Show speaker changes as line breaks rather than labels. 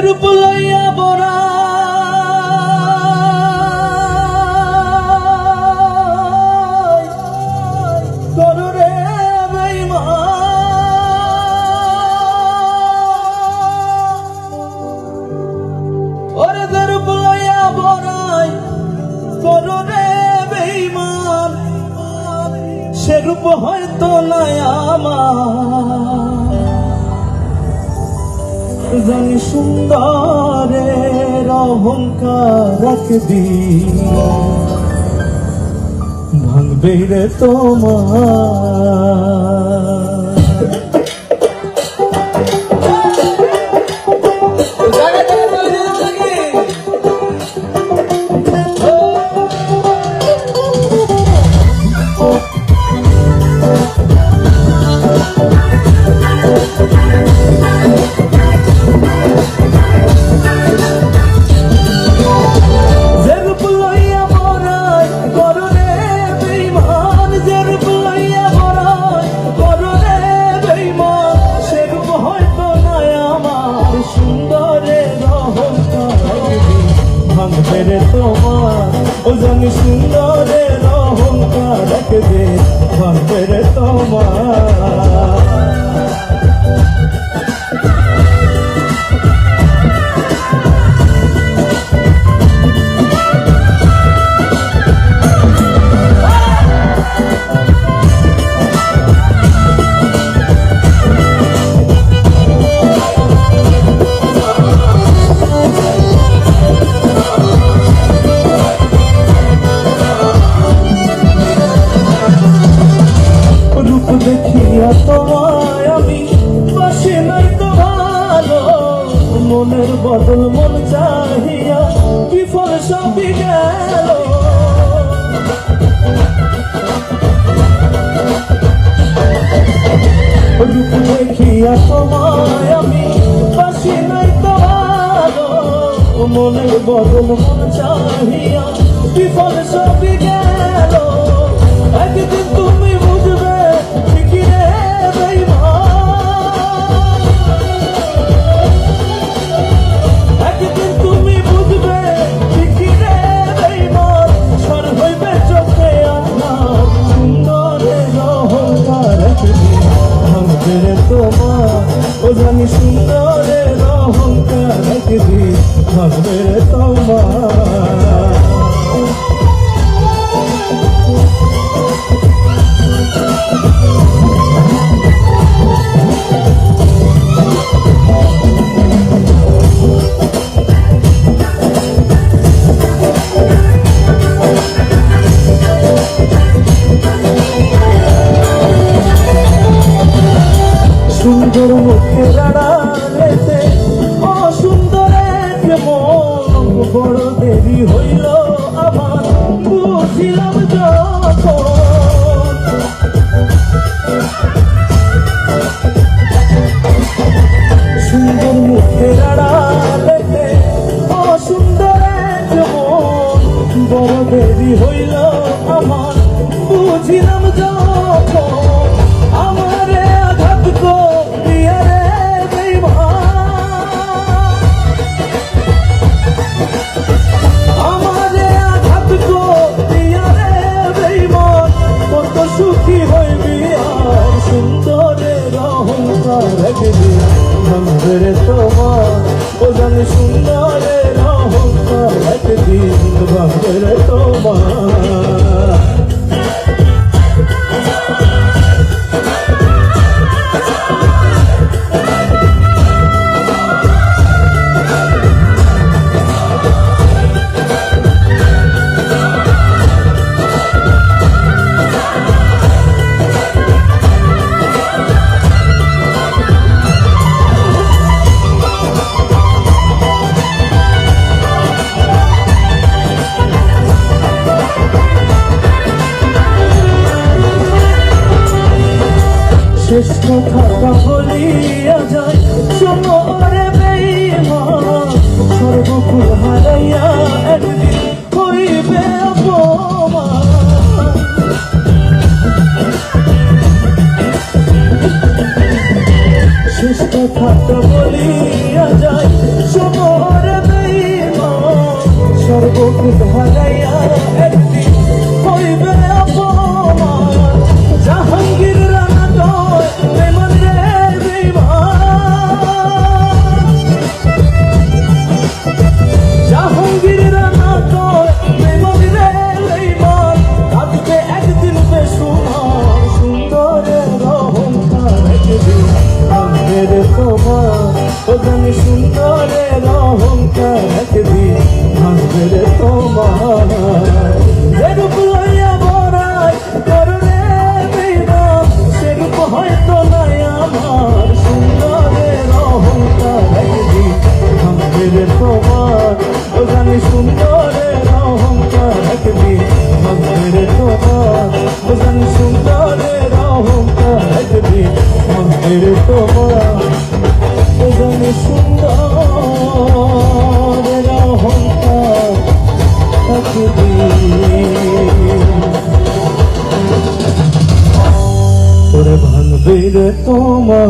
রূপ লইয়া বরা কররে ওরে রূপ লইয়া বরাই কররে বেঈমান সে রূপ হয়তো নাই আমার জানি সুন্দরের অহংকার রাখবি ভাঙবে রে তোমার তোমার ও জানি সুন্দরের অহংকার রাখবে ভাঙবে রে তোমার দেখিয়া তোমায় আমি বাসি নাই তো ভালো মনের বদল মন চাহিয়া বিফল সবই গেল রূপ দেখিয়া তোমায় আমি বাসি নাই তো ভালো মনের বদল মন চাহিয়া বিফল সবই গেল একদিন তুমি বুঝবে একদিন তুমি বুঝবে ঠিকই রে বেঈমান সর হইবে চোখে আপনার সুন্দরের অহংকার রাখবি ভাঙবে রে তোমার ও জানি সুন্দরের অহংকার রাখবি ভাঙবে রে তোমার সুন্দর মুখের আড়ালেতে অসুন্দরের মন বড় দেরি হইল আমার বুঝিলাম যখন সুন্দর মুখের আড়ালেতে অসুন্দরের মন বড় দেরি হইল আমার বুঝিলাম যখন আমারে আঘাত করিয়া রে আমারে আঘাত করিয়া রে বেঈমান কত সুখী হইবি আর সুন্দরের অহংকার রাখবি ভাঙবে রে তোমার ও জানি সুন্দরের অহংকার রাখবি ভাঙবে রে তোমার একদিন ওরে ভাঙবে রে তোমার